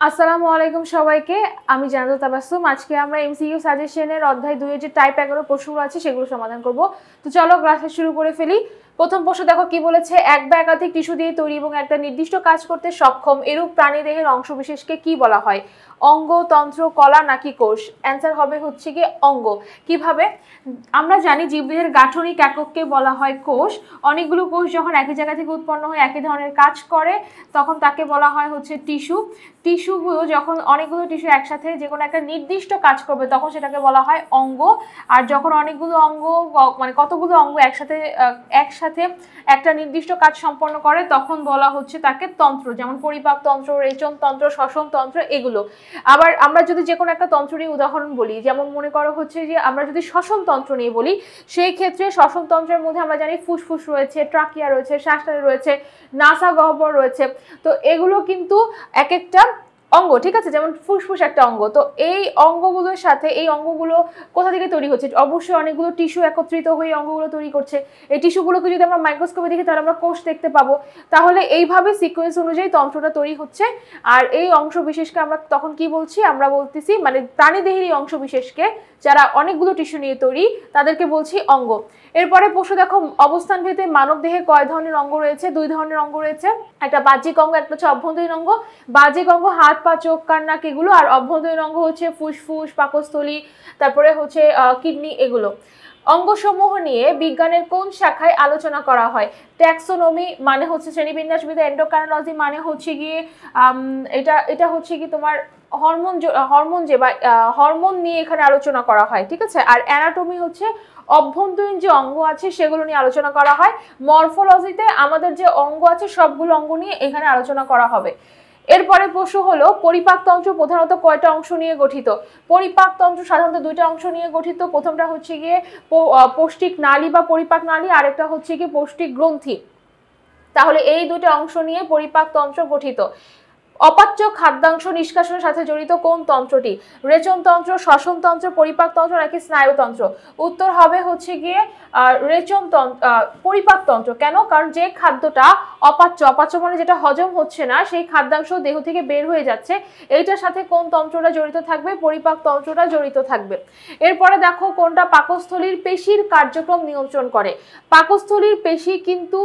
আসসালামু আলাইকুম সবাইকে। আমি জানাতুল তাবাসসুম। আজকে আমরা এমসিকিউ সাজেশনের অধ্যায় 2 এর যে টাইপ 11 প্রশ্নগুলো আছে সেগুলো সমাধান করব। তো চলো ক্লাসে শুরু করে ফেলি। প্রথম প্রশ্ন দেখো কি বলেছে, এক বা একাধিক টিস্যু দিয়ে তৈরি এবং একটা নির্দিষ্ট কাজ করতে সক্ষম এরূপ প্রাণীদেহের অংশবিশেষকে কি বলা হয়? অঙ্গ, তন্ত্র, কলা নাকি কোষ? অ্যান্সার হবে হচ্ছে কি অঙ্গ। কিভাবে? আমরা জানি জীবদেহের গাঠনিক একককে বলা হয় কোষ। অনেকগুলো কোষ যখন একই জায়গা থেকে উৎপন্ন হয়ে একই ধরনের কাজ করে তখন তাকে বলা হয় হচ্ছে টিস্যু। টিস্যুগুলো যখন অনেকগুলো টিস্যু একসাথে যে কোনো একটা নির্দিষ্ট কাজ করবে তখন সেটাকে বলা হয় অঙ্গ। আর যখন অনেকগুলো অঙ্গ মানে কতগুলো অঙ্গ একসাথে একটা নির্দিষ্ট কাজ সম্পন্ন করে তখন বলা হচ্ছে তাকে তন্ত্র, যেমন পরিপাক তন্ত্র, রেচন তন্ত্র, শ্বসন তন্ত্র এগুলো। আবার আমরা যদি যে কোনো একটা তন্ত্র নিয়ে উদাহরণ বলি, যেমন মনে করো হচ্ছে যে আমরা যদি শ্বসন তন্ত্র নিয়ে বলি, সেই ক্ষেত্রে শ্বসন তন্ত্রের মধ্যে আমরা জানি ফুসফুস রয়েছে, ট্রাকিয়া রয়েছে, শ্বাসনালী রয়েছে, নাসা গহ্বর রয়েছে। তো এগুলো কিন্তু এক একটা অঙ্গ, ঠিক আছে? যেমন ফুসফুস একটা অঙ্গ। তো এই অঙ্গগুলোর সাথে এই অঙ্গগুলো কোথা থেকে তৈরি হচ্ছে? অবশ্যই অনেকগুলো টিস্যু একত্রিত হয়ে অঙ্গগুলো তৈরি করছে। এই টিস্যুগুলোকে যদি আমরা মাইক্রোস্কোপে দেখি তাহলে আমরা কোষ দেখতে পাবো। তাহলে এইভাবে সিকোয়েন্স অনুযায়ী তন্ত্রটা তৈরি হচ্ছে। আর এই অংশ বিশেষকে আমরা তখন কি বলছি? আমরা বলতেছি মানে প্রাণীদেহের এই অংশ বিশেষকে যারা অনেকগুলো টিস্যু নিয়ে তৈরি তাদেরকে বলছি অঙ্গ। এরপরে প্রশ্ন দেখো, অবস্থান ভেদে মানব দেহে কয় ধরনের অঙ্গ রয়েছে? 2 ধরনের অঙ্গ রয়েছে, একটা বাহ্যিক অঙ্গ, একটা হচ্ছে অভ্যন্তরীণ অঙ্গ। বাহ্যিক অঙ্গ হাত, পা, চোখ, কান, নাক এগুলো, আর অভ্যন্তরীণ অঙ্গ হচ্ছে ফুসফুস, পাকস্থলী, তারপরে হচ্ছে কিডনি এগুলো। অঙ্গসমূহ নিয়ে বিজ্ঞানের কোন শাখায় আলোচনা করা হয়? ট্যাক্সোনমি মানে হচ্ছে শ্রেণীবিন্যাসবিদ্যা, এন্ডোক্রাইনোলজি মানে হচ্ছে গিয়ে এটা হচ্ছে কি তোমার হরমোন নিয়ে এখানে আলোচনা করা হয়, ঠিক আছে? আর অ্যানাটমি হচ্ছে অভ্যন্তরীণ যে অঙ্গ আছে সেগুলো নিয়ে আলোচনা করা হয়। মরফোলজিতে আমাদের যে অঙ্গ আছে সবগুলো অঙ্গ নিয়ে এখানে আলোচনা করা হবে। এরপরে প্রশ্ন হলো, পরিপাকতন্ত্র প্রধানত কয়টা অংশ নিয়ে গঠিত? পরিপাকতন্ত্র সাধারণত 2টা অংশ নিয়ে গঠিত। প্রথমটা হচ্ছে গিয়ে পৌষ্টিক নালী বা পরিপাক নালী, আরেকটা হচ্ছে গিয়ে পৌষ্টিক গ্রন্থি। তাহলে এই 2টা অংশ নিয়ে পরিপাকতন্ত্র গঠিত। অপাচ্য খাদ্যাংশ নিষ্কাশনের সাথে জড়িত কোন তন্ত্রটি? রেচনতন্ত্র, শ্বসনতন্ত্র, পরিপাকতন্ত্র নাকি স্নায়ুতন্ত্র? উত্তর হবে হচ্ছে গিয়ে পরিপাকতন্ত্র। কেন? কারণ যে খাদ্যটা অপাচ্য মানে যেটা হজম হচ্ছে না সেই খাদ্যাংশ দেহ থেকে বের হয়ে যাচ্ছে, এইটার সাথে কোন তন্ত্রটা জড়িত থাকবে? পরিপাকতন্ত্রটা জড়িত থাকবে। এরপরে দেখো কোনটা পাকস্থলীর পেশির কার্যক্রম নিয়ন্ত্রণ করে? পাকস্থলীর পেশি কিন্তু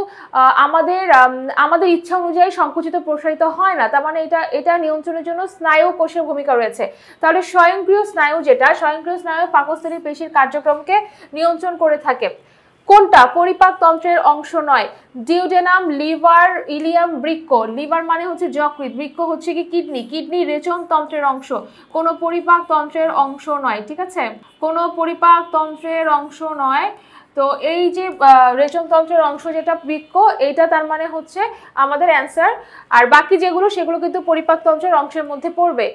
আমাদের ইচ্ছা অনুযায়ী সংকুচিত প্রসারিত হয় না, তার মানে এটা নিয়ন্ত্রণের জন্য স্নায়ু কোষের ভূমিকা রয়েছে। তাহলে স্বয়ংক্রিয় স্নায়ু পাকস্থলীর পেশির কার্যক্রমকে নিয়ন্ত্রণ করে থাকে। কোনটা পরিপাকতন্ত্রের অংশ নয়? ডিউডেনাম, লিভার, ইলিয়াম, বৃক্ক। লিভার মানে হচ্ছে যকৃৎ, বৃক্ক হচ্ছে কি কিডনি রেচন তন্ত্রের অংশ, কোনো পরিপাকতন্ত্রের অংশ নয়, ঠিক আছে? কোনো পরিপাকতন্ত্রের অংশ নয়। তো এই যে রেচনতন্ত্রের অংশ যেটা বৃক্ক, এইটা তার মানে হচ্ছে আমাদের অ্যান্সার। আর বাকি যেগুলো সেগুলো কিন্তু পরিপাকতন্ত্রের অংশের মধ্যে পড়বে।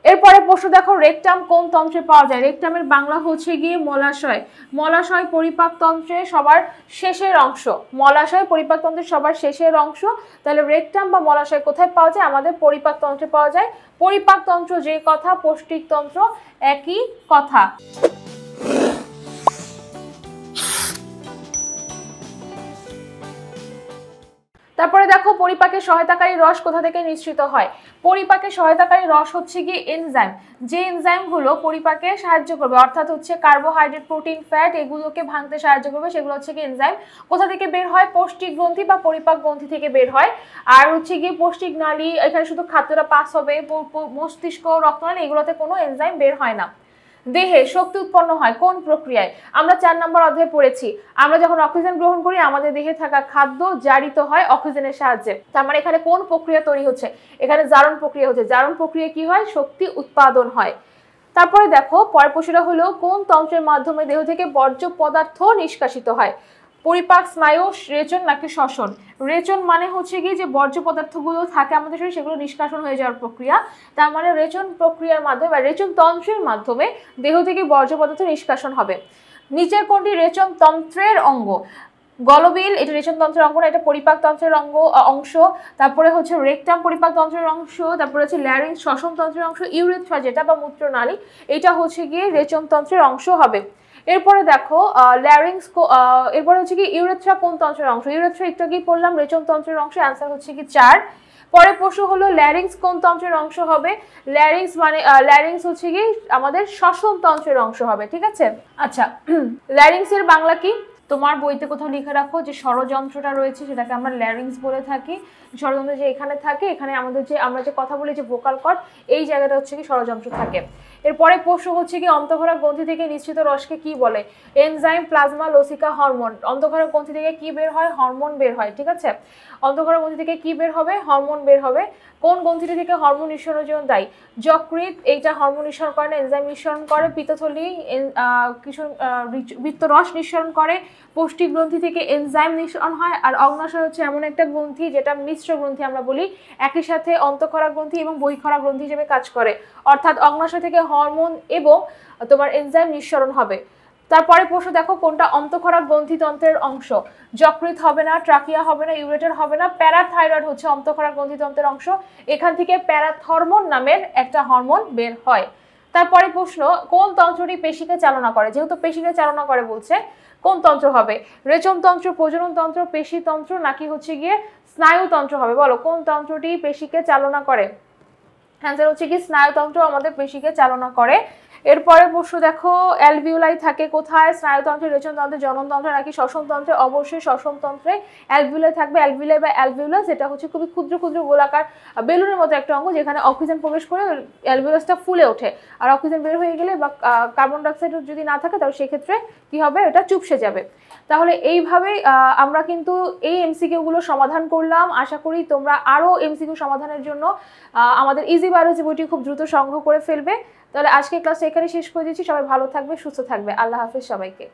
এরপরে প্রশ্ন দেখো, রেকটাম কোন তন্ত্রে পাওয়া যায়? রেকটামের বাংলা হচ্ছে গিয়ে মলাশয়। মলাশয় পরিপাকতন্ত্রের সবার শেষের অংশ। মলাশয় পরিপাকতন্ত্রের সবার শেষের অংশ। তাহলে রেকটাম বা মলাশয় কোথায় পাওয়া যায়? আমাদের পরিপাকতন্ত্রে পাওয়া যায়। পরিপাকতন্ত্র যে কথা, পৌষ্টিকতন্ত্র একই কথা। তারপরে দেখো, পরিপাকে সহায়তাকারী রস কোথা থেকে নিঃসৃত হয়? পরিপাকে সহায়তাকারী রস হচ্ছে কি এনজাইম। যে এনজাইমগুলো পরিপাকে সাহায্য করবে, অর্থাৎ হচ্ছে কার্বোহাইড্রেট, প্রোটিন, ফ্যাট এগুলোকে ভাঙতে সাহায্য করবে, সেগুলো হচ্ছে কি এনজাইম। কোথা থেকে বের হয়? পৌষ্টিক গ্রন্থি বা পরিপাক গ্রন্থি থেকে বের হয়। আর হচ্ছে কি পৌষ্টিক নালী, এখানে শুধু খাদ্যটা পাস হবে, মস্তিষ্ক, রক্তনালী এগুলোতে কোনো এনজাইম বের হয় না। দেহে শক্তি উৎপন্ন হয় কোন প্রক্রিয়ায়? আমরা 4 নম্বর অধ্যায়ে পড়েছি, আমরা যখন অক্সিজেন গ্রহণ করি আমাদের দেহে থাকা খাদ্য জারিত হয় অক্সিজেনের সাহায্যে। তার মানে এখানে কোন প্রক্রিয়া তৈরি হচ্ছে? এখানে জারণ প্রক্রিয়া হচ্ছে। জারণ প্রক্রিয়া কি হয়? শক্তি উৎপাদন হয়। তারপরে দেখো পরের প্রশ্নটা হলো, কোন তন্ত্রের মাধ্যমে দেহ থেকে বর্জ্য পদার্থ নিষ্কাশিত হয়? পরিপাক, স্নায়ু, রেচন নাকি শ্বসন? রেচন মানে হচ্ছে কি যে বর্জ্য পদার্থগুলো থাকে আমাদের শরীরে সেগুলো নিষ্কাশন হয়ে যাওয়ার প্রক্রিয়া। তার মানে রেচন প্রক্রিয়ার মাধ্যমে বা রেচন তন্ত্রের মাধ্যমে দেহ থেকে বর্জ্য পদার্থ নিষ্কাশন হবে। নিচের কোনটি রেচন তন্ত্রের অঙ্গ? গলবিল এটা রেচনতন্ত্রের অঙ্গ না, এটা পরিপাকতন্ত্রের অংশ। তারপরে হচ্ছে রেকটাম পরিপাকতন্ত্রের অংশ। তারপরে হচ্ছে ল্যারিংস শ্বসনতন্ত্রের অংশ। ইউরেথ্রা যেটা বা মূত্রনালী এটা হচ্ছে গিয়ে রেচনতন্ত্রের অংশ হবে। এরপরে দেখো ল্যারিংস, এরপরে হচ্ছে কি ইউরেথ্রা কোন তন্ত্রের অংশ? ইউরেথ্রা একটু আগেই পড়লাম রেচনতন্ত্রের অংশ, অ্যান্সার হচ্ছে কি 4। পরের প্রশ্ন হলো ল্যারিংস কোন তন্ত্রের অংশ হবে? ল্যারিংস মানে ল্যারিংস হচ্ছে কি আমাদের শ্বসন তন্ত্রের অংশ হবে, ঠিক আছে। আচ্ছা, ল্যারিংস এর বাংলা কি? তোমার বইতে কোথাও লিখে রাখো যে ষড়যন্ত্রটা রয়েছে সেটাকে আমরা ল্যারিংস বলে থাকি। ষড়যন্ত্র যে এখানে থাকে, এখানে আমাদের যে আমরা যে কথা বলি যে ভোকাল কর্ড, এই জায়গাটা হচ্ছে কি ষড়যন্ত্র থাকে। এরপরে প্রশ্ন হচ্ছে কি অন্তঃক্ষরা গ্রন্থি থেকে নিঃসৃত রসকে কি বলে? এনজাইম, প্লাজমা, লসিকা, হরমোন। অন্তঃক্ষরা গ্রন্থি থেকে কি বের হয়? হরমোন বের হয়, ঠিক আছে। অন্তঃক্ষরা গ্রন্থি থেকে কি বের হবে? হরমোন বের হবে। কোন গ্রন্থিটি থেকে হরমোন নিঃসরণের জন্য দায়ী? যকৃৎ, এইটা হরমোন নিঃসরণ করে না, এনজাইম নিঃসরণ করে। পিত্তথলি কিছু বৃত্তরস নিঃসরণ করে। পুষ্টি গ্রন্থি থেকে এনজাইম নিঃসরণ হয়। আর অগ্ন্যাশয় হচ্ছে এমন একটা গ্রন্থি যেটা মিশ্র গ্রন্থি আমরা বলি, একই সাথে অন্তঃক্ষরা গ্রন্থি এবং বহিঃক্ষরা গ্রন্থি হিসেবে কাজ করে। অর্থাৎ অগ্ন্যাশয় থেকে হরমোন এবং তোমার এনজাইম নিঃসরণ হবে। তারপরে প্রশ্ন দেখো কোনটা অন্তঃক্ষরা গ্রন্থিতন্ত্রের অংশ? যকৃৎ হবে না, ট্রাকিয়া হবে না, ইউরেটার হবে না, প্যারাথাইরয়েড হচ্ছে অন্তঃক্ষরা গ্রন্থিতন্ত্রের অংশ। এখান থেকে প্যারাথর্মোন নামের একটা হরমোন বের হয়। তারপরে প্রশ্ন কোন তন্ত্রটি পেশিকে চালনা করে? যেহেতু পেশিকে চালনা করে বলছে, কোন তন্ত্র হবে? রেচনতন্ত্র, প্রজননতন্ত্র, পেশিতন্ত্র নাকি হচ্ছে গিয়ে স্নায়ুতন্ত্র হবে? বলো কোন তন্ত্রটি পেশিকে চালনা করে? অ্যান্সার হচ্ছে কি স্নায়ুতন্ত্র আমাদের পেশিকে চালনা করে। এরপরে প্রশ্ন দেখো অ্যালভিওলাই থাকে কোথায়? স্নায়ুতন্ত্রে, রেচনতন্ত্রে, জননতন্ত্রে নাকি শ্বসনতন্ত্রে? অবশ্যই শ্বসনতন্ত্রে অ্যালভিওলাই থাকবে। অ্যালভিওলাই বা অ্যালভিওলাস এটা হচ্ছে খুবই ক্ষুদ্র ক্ষুদ্র গোলাকার বেলুনের মতো একটা অঙ্গ, যেখানে অক্সিজেন প্রবেশ করে অ্যালভিওলাসটা ফুলে ওঠে। আর অক্সিজেন বের হয়ে গেলে বা কার্বন ডাইঅক্সাইড যদি না থাকে তাহলে সেক্ষেত্রে কি হবে? এটা চুপসে যাবে। তাহলে এইভাবেই আমরা কিন্তু এই এমসিকিউ গুলো সমাধান করলাম। আশা করি তোমরা আরও এমসিকিউ সমাধানের জন্য আমাদের ইজি বায়োলজি বইটি খুব দ্রুত সংগ্রহ করে ফেলবে। তাহলে আজকে ক্লাসটা এখানে শেষ করে দিচ্ছি। সবাই ভালো থাকবে, সুস্থ থাকবে। আল্লাহ হাফেজ সবাইকে।